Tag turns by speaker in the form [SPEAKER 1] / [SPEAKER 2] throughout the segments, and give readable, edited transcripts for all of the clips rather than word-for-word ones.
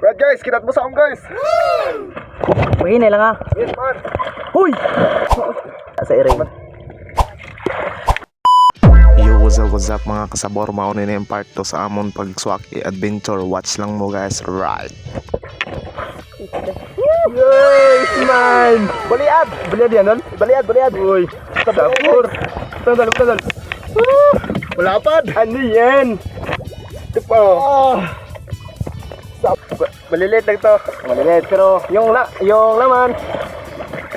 [SPEAKER 1] Right guys, kinat mo sa akong guys.
[SPEAKER 2] Maginay lang ha.
[SPEAKER 1] Yes man.
[SPEAKER 2] Huy! Sa iring.
[SPEAKER 3] Yo, what's up mga kasabor, maunin yung part 2 sa amon pagswaki adventure. Watch lang mo guys, right?
[SPEAKER 1] Yes man. Baliad. Baliad yan non? Baliad. Uy. Sabor. Tandal. Malapad. Ano yan? Ito pa. Malilit lang to. Malilit pero yung laman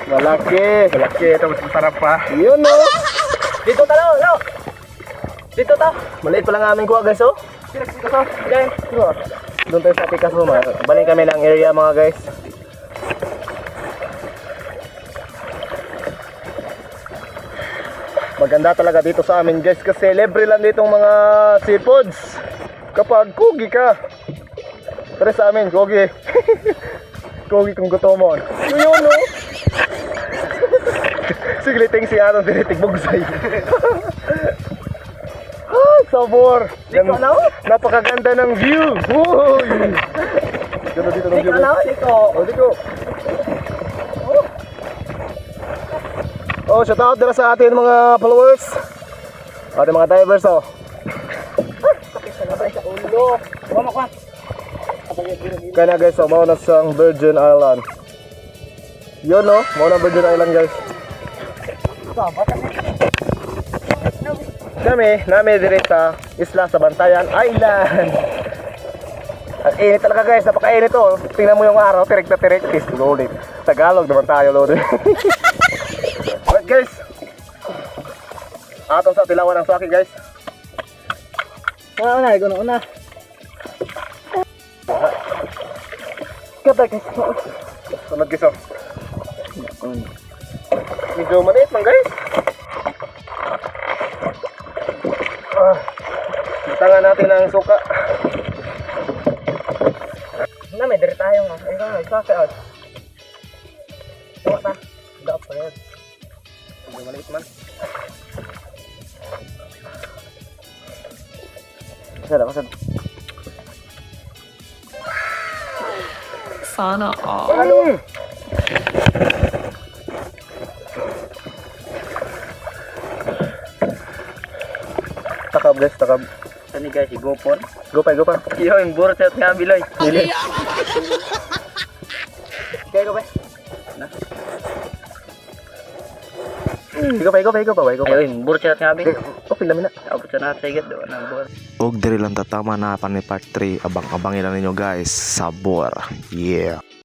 [SPEAKER 1] malaki. Ito mas masarap pa. Yun no.
[SPEAKER 2] Dito talo, no? Dito ta.
[SPEAKER 1] Maliit pa lang aming kuha guys oh. Dito to. Diyan. Doon tayo sa pikas mo mga. Baling kami ng area mga guys. Maganda talaga dito sa amin guys kasi libre lang ditong mga seafoods kapag kugi ka. Pero sa amin kugi. Kugi kung gusto mo. Yun no. Sigliting si Anon dinitig bugsay. Sabor.
[SPEAKER 2] Dito na.
[SPEAKER 1] Napakaganda ng view. Uy. Dito ng view.
[SPEAKER 2] Dito.
[SPEAKER 1] Oh, dito. Oh, shout out dito sa ating mga followers. Ating mga divers oh.
[SPEAKER 2] Sa ulo. Mama ko.
[SPEAKER 1] Kaya na guys, oh, mauna sa Virgin Island. Yun no, mauna Virgin Island guys. Kami, dire sa isla sa Bantayan Island. Ang init talaga guys, napakainit oh. Tingnan mo yung araw, tirik na tirik. Loaded. Tagalog naman tayo loaded. Alright guys. Atong sa tilawan ng swaki guys.
[SPEAKER 2] Una. Kapag guys.
[SPEAKER 1] Sunod guys oh. Medyo maliit man guys. Tangan natin ang suka.
[SPEAKER 2] Na may diri tayo nga. Isa ka. Tuwa ta. Dapat pa yan.
[SPEAKER 1] Medyo maliit man.
[SPEAKER 2] Kasad.
[SPEAKER 4] Sana all.
[SPEAKER 1] Ano? Takab guys, takab.
[SPEAKER 2] Sani guys, igopon.
[SPEAKER 1] Go pa.
[SPEAKER 2] Iyo, yung burot at nga biloy.
[SPEAKER 1] Dili.
[SPEAKER 2] Kaya ko ba?
[SPEAKER 1] Go pa.
[SPEAKER 2] Ayo, yung burot at nga biloy.
[SPEAKER 1] Okay namin na.
[SPEAKER 2] Abot sa nakasagad doon ang burot.
[SPEAKER 3] Og diri lang tatama na pa ni part 3. Abang-abangin lang ninyo guys, sabor. Yeah.